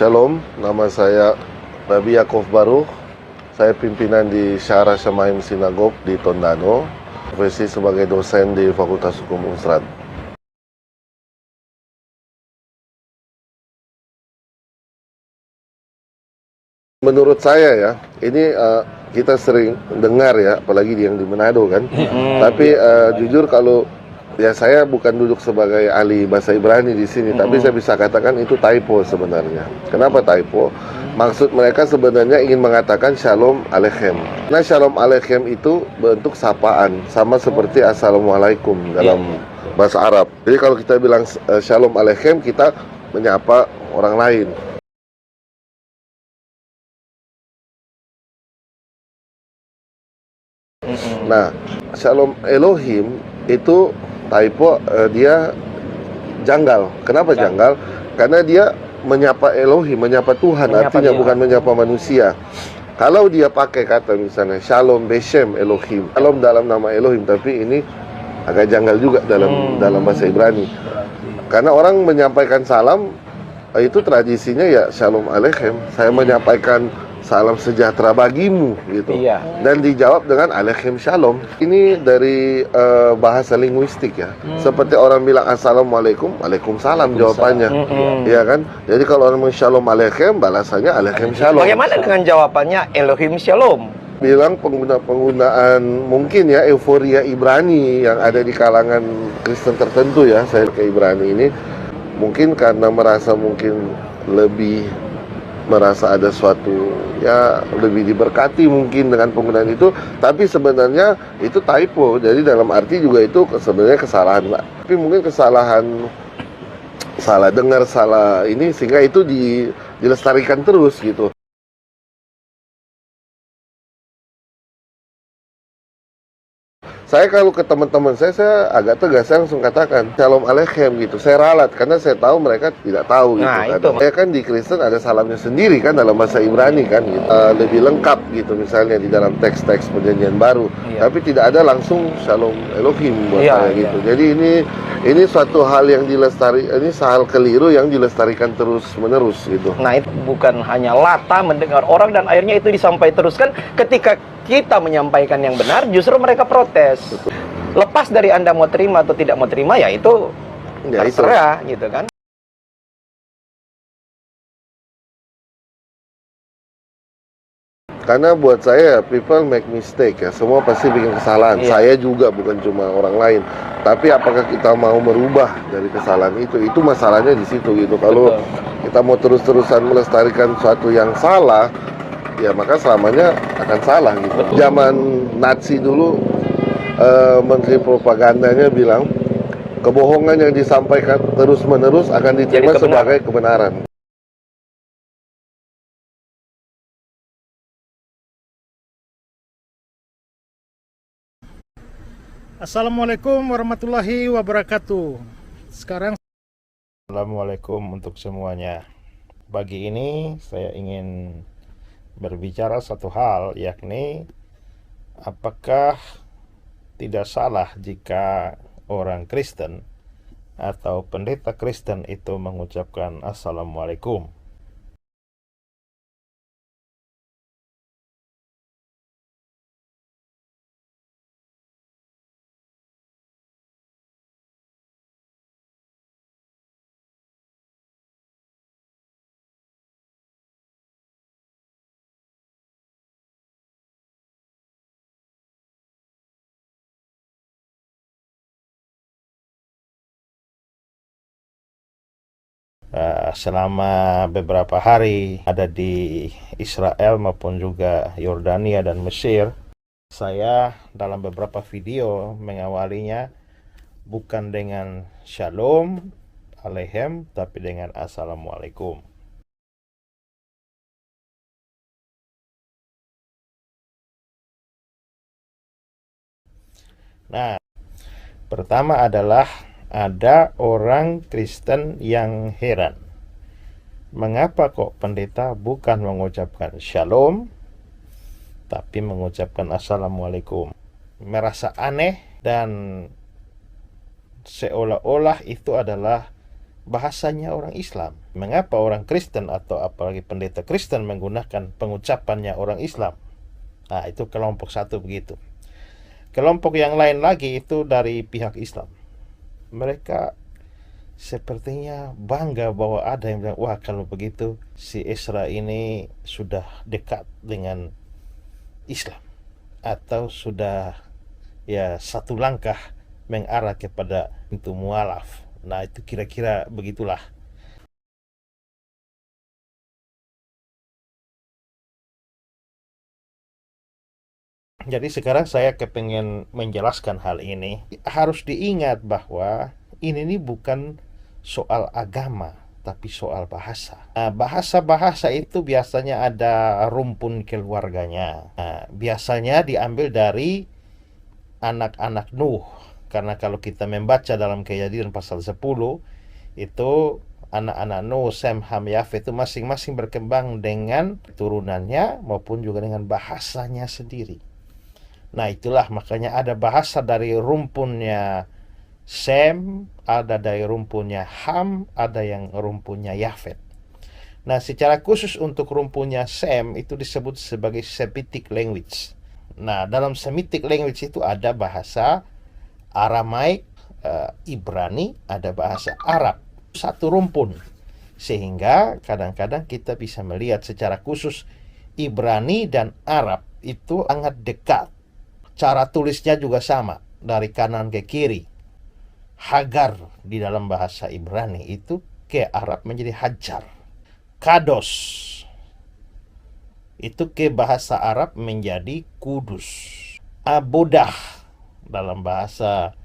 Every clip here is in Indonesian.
Shalom, nama saya Rabbi Yaakov Baruch. Saya pimpinan di Syara Shamaim Sinagog di Tondano, profesi sebagai dosen di Fakultas Hukum Unsrat. Menurut saya ya, ini kita sering dengar ya, apalagi yang di Manado kan. Tapi jujur kalau ya saya bukan duduk sebagai ahli bahasa Ibrani di sini, tapi saya bisa katakan itu typo sebenarnya. Kenapa typo? Maksud mereka sebenarnya ingin mengatakan Shalom Aleichem. Nah, Shalom Aleichem itu bentuk sapaan, sama seperti Assalamualaikum dalam bahasa Arab. Jadi kalau kita bilang Shalom Aleichem, kita menyapa orang lain. Nah, Shalom Elohim itu typo, dia janggal. Kenapa janggal? Karena dia menyapa Elohim, menyapa Tuhan, artinya bukan menyapa manusia. Kalau dia pakai kata misalnya Shalom Beshem Elohim, Shalom dalam nama Elohim, tapi ini agak janggal juga dalam bahasa Ibrani. Karena orang menyampaikan salam itu tradisinya ya Shalom Aleichem. Saya menyampaikan salam sejahtera bagimu gitu. Dan dijawab dengan Aleichem Shalom. Ini dari bahasa linguistik ya. Seperti orang bilang Assalamualaikum, Waalaikumsalam jawabannya. Iya kan? Jadi kalau orang Shalom Aleichem, balasannya Aleichem Shalom. Bagaimana dengan jawabannya Elohim Shalom? Bilang penggunaan mungkin ya euforia Ibrani yang ada di kalangan Kristen tertentu ya. Saya ke Ibrani ini mungkin karena merasa mungkin lebih merasa ada suatu ya lebih diberkati mungkin dengan penggunaan itu, tapi sebenarnya itu typo. Jadi dalam arti juga itu sebenarnya kesalahan, tapi mungkin kesalahan salah dengar, salah ini, sehingga itu dilestarikan terus gitu. Saya kalau ke teman-teman saya agak tegas, saya langsung katakan Shalom Aleichem gitu. Saya ralat karena saya tahu mereka tidak tahu gitu. Nah, kan. Saya kan di Kristen ada salamnya sendiri kan dalam bahasa Ibrani kan gitu. Lebih lengkap gitu misalnya di dalam teks-teks Perjanjian Baru. Tapi tidak ada langsung Shalom Elohim buat saya gitu. Jadi ini suatu hal yang ini hal keliru yang dilestarikan terus-menerus gitu. Nah, itu bukan hanya lata mendengar orang dan akhirnya itu disampaikan teruskan. Ketika kita menyampaikan yang benar, justru mereka protes. Betul. Lepas dari Anda mau terima atau tidak mau terima, ya itu terserah gitu kan. Karena buat saya, people make mistake ya. Semua pasti bikin kesalahan. Saya juga, bukan cuma orang lain. Tapi apakah kita mau merubah dari kesalahan itu? Itu masalahnya di situ gitu. Kalau kita mau terus-terusan melestarikan sesuatu yang salah, ya maka selamanya akan salah gitu. Zaman Nazi dulu, menteri propagandanya bilang kebohongan yang disampaikan terus-menerus akan diterima sebagai kebenaran. Assalamualaikum warahmatullahi wabarakatuh. Assalamualaikum untuk semuanya. Pagi ini saya ingin berbicara satu hal, yakni apakah tidak salah jika orang Kristen atau pendeta Kristen itu mengucapkan Assalamualaikum. Selama beberapa hari ada di Israel maupun juga Yordania dan Mesir, saya dalam beberapa video mengawalinya bukan dengan Shalom alaihem, tapi dengan assalamualaikum. Nah, pertama adalah ada orang Kristen yang heran. Mengapa kok pendeta bukan mengucapkan shalom, tapi mengucapkan assalamualaikum? Merasa aneh dan seolah-olah itu adalah bahasanya orang Islam. Mengapa orang Kristen atau apalagi pendeta Kristen menggunakan pengucapannya orang Islam? Nah, itu kelompok satu begitu. Kelompok yang lain lagi itu dari pihak Islam. Mereka sepertinya bangga bahwa ada yang bilang, wah kalau begitu si Isra ini sudah dekat dengan Islam, atau sudah ya satu langkah mengarah kepada pintu mualaf. Nah, itu kira-kira begitulah. Jadi sekarang saya kepengen menjelaskan hal ini. Harus diingat bahwa ini bukan soal agama, tapi soal bahasa. Nah, bahasa-bahasa itu biasanya ada rumpun keluarganya. Nah, biasanya diambil dari anak-anak Nuh. Karena kalau kita membaca dalam Kejadian pasal 10, itu anak-anak Nuh, Sem, Ham, Yafet itu masing-masing berkembang dengan turunannya maupun juga dengan bahasanya sendiri. Nah, itulah makanya ada bahasa dari rumpunnya Sem, ada dari rumpunnya Ham, ada yang rumpunnya Yafet. Nah, secara khusus untuk rumpunnya Sem itu disebut sebagai Semitic language. Nah, dalam Semitic language itu ada bahasa Aramaik, Ibrani, ada bahasa Arab. Satu rumpun. Sehingga kadang-kadang kita bisa melihat secara khusus Ibrani dan Arab itu sangat dekat. Cara tulisnya juga sama, dari kanan ke kiri. Hagar di dalam bahasa Ibrani itu ke Arab menjadi Hajar. Kados itu ke bahasa Arab menjadi Kudus. Abodah dalam bahasa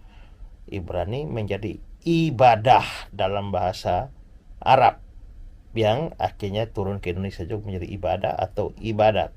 Ibrani menjadi ibadah dalam bahasa Arab, yang akhirnya turun ke Indonesia juga menjadi ibadah atau ibadat.